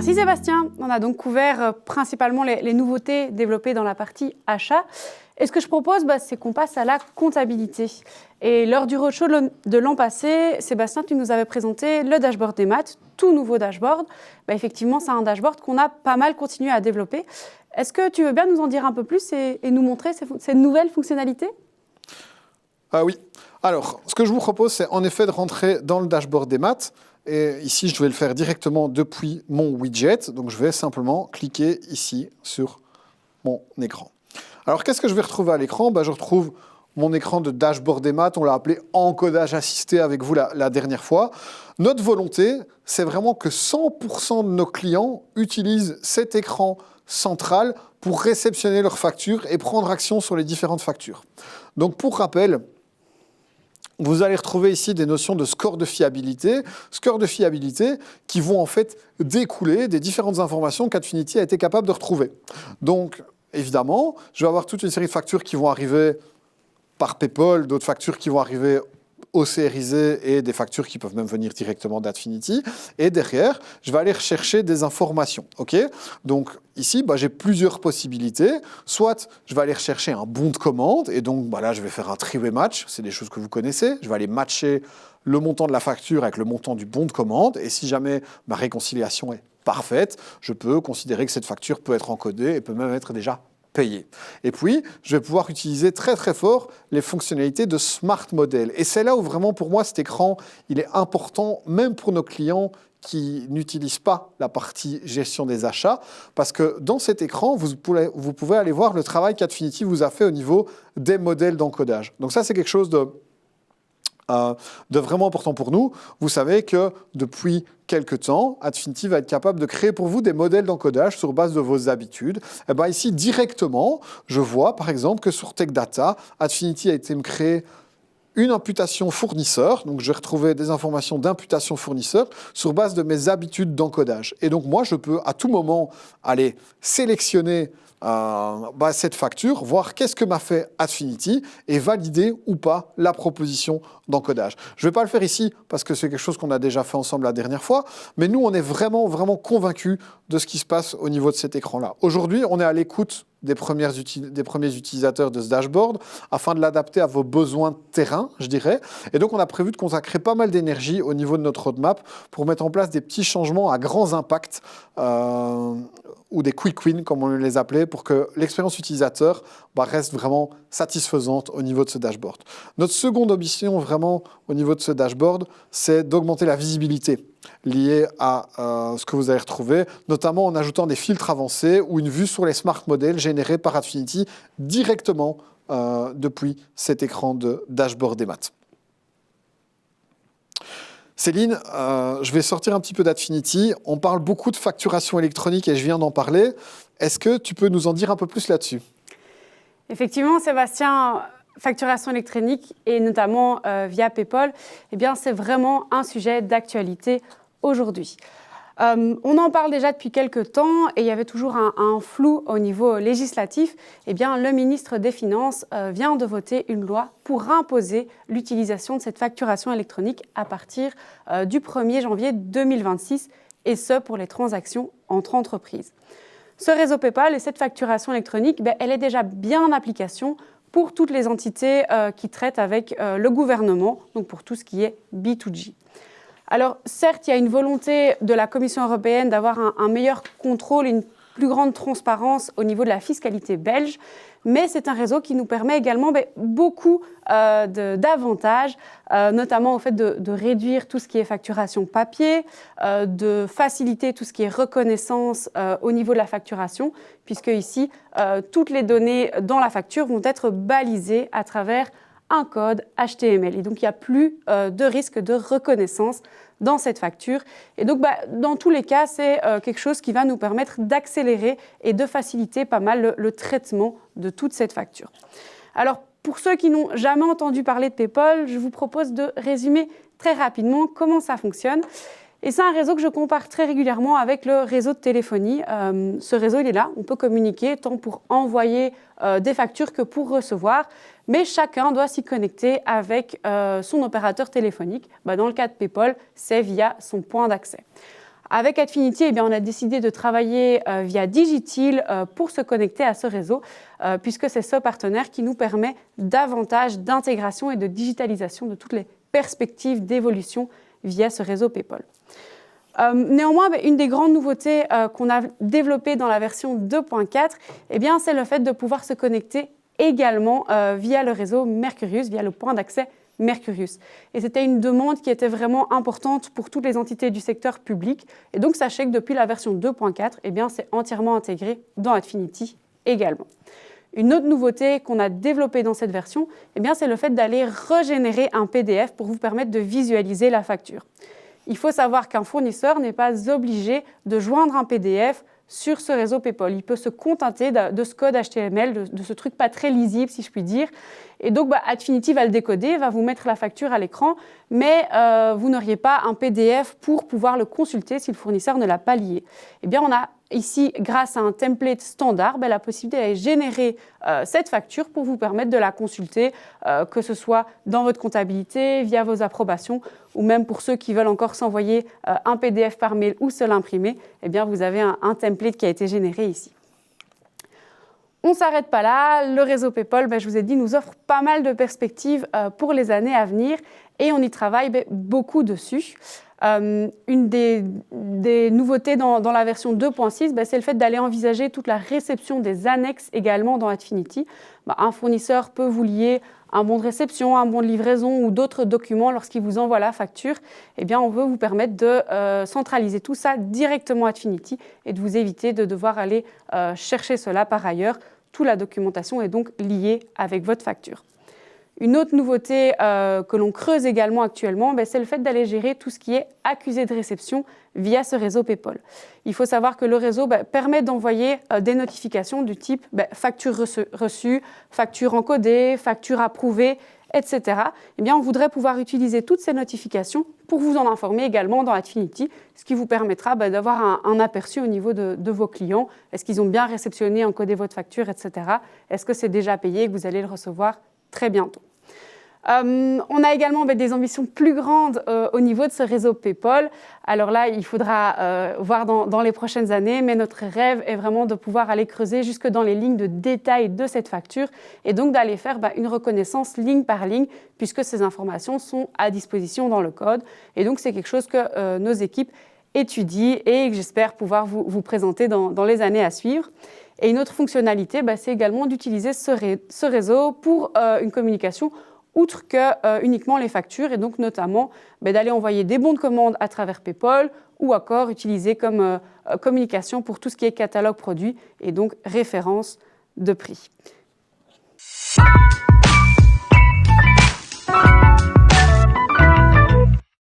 Merci Sébastien. On a donc couvert principalement les nouveautés développées dans la partie achat. Et ce que je propose, c'est qu'on passe à la comptabilité. Et lors du roadshow de l'an passé, Sébastien, tu nous avais présenté le dashboard des maths, tout nouveau dashboard. Effectivement, c'est un dashboard qu'on a pas mal continué à développer. Est-ce que tu veux bien nous en dire un peu plus et nous montrer ces nouvelles fonctionnalités ? Oui. Alors, ce que je vous propose, c'est en effet de rentrer dans le dashboard des maths. Et ici, je vais le faire directement depuis mon widget. Donc, je vais simplement cliquer ici sur mon écran. Alors, qu'est-ce que je vais retrouver à l'écran ? Je retrouve mon écran de dashboard des maths. On l'a appelé encodage assisté avec vous la dernière fois. Notre volonté, c'est vraiment que 100% de nos clients utilisent cet écran central pour réceptionner leurs factures et prendre action sur les différentes factures. Donc, pour rappel, vous allez retrouver ici des notions de score de fiabilité qui vont en fait découler des différentes informations qu'Adfinity a été capable de retrouver. Donc, évidemment, je vais avoir toute une série de factures qui vont arriver par PayPal, d'autres factures qui vont arriver OCRisées et des factures qui peuvent même venir directement d'Adfinity. Et derrière, je vais aller rechercher des informations. Okay ? Donc ici, j'ai plusieurs possibilités. Soit je vais aller rechercher un bon de commande et donc là, je vais faire un three-way match. C'est des choses que vous connaissez. Je vais aller matcher le montant de la facture avec le montant du bon de commande. Et si jamais ma réconciliation est parfaite, je peux considérer que cette facture peut être encodée et peut même être déjà payé. Et puis, je vais pouvoir utiliser très très fort les fonctionnalités de Smart Model. Et c'est là où vraiment pour moi cet écran, il est important même pour nos clients qui n'utilisent pas la partie gestion des achats, parce que dans cet écran, vous pouvez aller voir le travail qu'Adfinity vous a fait au niveau des modèles d'encodage. Donc ça, c'est quelque chose de vraiment important pour nous. Vous savez que depuis quelques temps, Adfinity va être capable de créer pour vous des modèles d'encodage sur base de vos habitudes. Et ici, directement, je vois par exemple que sur TechData, Adfinity a été me créer une imputation fournisseur. Donc, je vais retrouver des informations d'imputation fournisseur sur base de mes habitudes d'encodage. Et donc, moi, je peux à tout moment aller sélectionner cette facture, voir qu'est-ce que m'a fait Adfinity et valider ou pas la proposition d'encodage. Je ne vais pas le faire ici parce que c'est quelque chose qu'on a déjà fait ensemble la dernière fois, mais nous, on est vraiment, vraiment convaincus de ce qui se passe au niveau de cet écran-là. Aujourd'hui, on est à l'écoute des premiers utilisateurs de ce dashboard afin de l'adapter à vos besoins de terrain, je dirais. Et donc, on a prévu de consacrer pas mal d'énergie au niveau de notre roadmap pour mettre en place des petits changements à grands impacts ou des quick wins, comme on les appelait, pour que l'expérience utilisateur reste vraiment satisfaisante au niveau de ce dashboard. Notre seconde ambition, vraiment, au niveau de ce dashboard, c'est d'augmenter la visibilité liée à ce que vous allez retrouver, notamment en ajoutant des filtres avancés ou une vue sur les smart models générés par Adfinity directement depuis cet écran de dashboard des maths. Céline, je vais sortir un petit peu d'Adfinity. On parle beaucoup de facturation électronique et je viens d'en parler. Est-ce que tu peux nous en dire un peu plus là-dessus ? Effectivement, Sébastien, facturation électronique et notamment via PayPal, c'est vraiment un sujet d'actualité aujourd'hui. On en parle déjà depuis quelques temps et il y avait toujours un flou au niveau législatif. Le ministre des Finances vient de voter une loi pour imposer l'utilisation de cette facturation électronique à partir du 1er janvier 2026 et ce pour les transactions entre entreprises. Ce réseau PayPal et cette facturation électronique, elle est déjà bien en application pour toutes les entités qui traitent avec le gouvernement, donc pour tout ce qui est B2G. Alors, certes, il y a une volonté de la Commission européenne d'avoir un meilleur contrôle, une plus grande transparence au niveau de la fiscalité belge, mais c'est un réseau qui nous permet également beaucoup d'avantages, notamment au fait de réduire tout ce qui est facturation papier, de faciliter tout ce qui est reconnaissance au niveau de la facturation, puisque ici, toutes les données dans la facture vont être balisées à travers un code HTML. Et donc, il n'y a plus de risque de reconnaissance dans cette facture. Et donc, dans tous les cas, c'est quelque chose qui va nous permettre d'accélérer et de faciliter pas mal le traitement de toute cette facture. Alors, pour ceux qui n'ont jamais entendu parler de PayPal, je vous propose de résumer très rapidement comment ça fonctionne. Et c'est un réseau que je compare très régulièrement avec le réseau de téléphonie. Ce réseau, il est là. On peut communiquer tant pour envoyer des factures que pour recevoir. Mais chacun doit s'y connecter avec son opérateur téléphonique. Dans le cas de PayPal, c'est via son point d'accès. Avec Adfinity, on a décidé de travailler via Digitil pour se connecter à ce réseau, puisque c'est ce partenaire qui nous permet davantage d'intégration et de digitalisation de toutes les perspectives d'évolution via ce réseau PayPal. Néanmoins, une des grandes nouveautés qu'on a développées dans la version 2.4, c'est le fait de pouvoir se connecter également via le réseau Mercurius, via le point d'accès Mercurius. Et c'était une demande qui était vraiment importante pour toutes les entités du secteur public. Et donc, sachez que depuis la version 2.4, c'est entièrement intégré dans Adfinity également. Une autre nouveauté qu'on a développée dans cette version, c'est le fait d'aller régénérer un PDF pour vous permettre de visualiser la facture. Il faut savoir qu'un fournisseur n'est pas obligé de joindre un PDF sur ce réseau PayPal. Il peut se contenter de ce code HTML, de ce truc pas très lisible, si je puis dire. Et donc, Adfinity va le décoder, va vous mettre la facture à l'écran, mais vous n'auriez pas un PDF pour pouvoir le consulter si le fournisseur ne l'a pas lié. On a ici, grâce à un template standard, la possibilité d'aller générer cette facture pour vous permettre de la consulter, que ce soit dans votre comptabilité, via vos approbations, ou même pour ceux qui veulent encore s'envoyer un PDF par mail ou se l'imprimer, vous avez un template qui a été généré ici. On ne s'arrête pas là, le réseau PayPal, je vous ai dit, nous offre pas mal de perspectives pour les années à venir et on y travaille beaucoup dessus. Une des nouveautés dans la version 2.6, c'est le fait d'aller envisager toute la réception des annexes également dans Adfinity. Un fournisseur peut vous lier un bon de réception, un bon de livraison ou d'autres documents lorsqu'il vous envoie la facture. On veut vous permettre de centraliser tout ça directement à Adfinity et de vous éviter de devoir aller chercher cela par ailleurs. Toute la documentation est donc liée avec votre facture. Une autre nouveauté que l'on creuse également actuellement, c'est le fait d'aller gérer tout ce qui est accusé de réception via ce réseau PayPal. Il faut savoir que le réseau permet d'envoyer des notifications du type facture reçue, facture encodée, facture approuvée, etc. On voudrait pouvoir utiliser toutes ces notifications pour vous en informer également dans Adfinity, ce qui vous permettra d'avoir un aperçu au niveau de vos clients. Est-ce qu'ils ont bien réceptionné, encodé votre facture, etc. Est-ce que c'est déjà payé et que vous allez le recevoir très bientôt. On a également des ambitions plus grandes au niveau de ce réseau PayPal. Alors là, il faudra voir dans les prochaines années, mais notre rêve est vraiment de pouvoir aller creuser jusque dans les lignes de détail de cette facture et donc d'aller faire une reconnaissance ligne par ligne puisque ces informations sont à disposition dans le code. Et donc, c'est quelque chose que nos équipes étudient et que j'espère pouvoir vous présenter dans les années à suivre. Et une autre fonctionnalité, c'est également d'utiliser ce réseau pour une communication outre que uniquement les factures et donc notamment d'aller envoyer des bons de commande à travers PayPal ou encore utiliser comme communication pour tout ce qui est catalogue produit et donc référence de prix.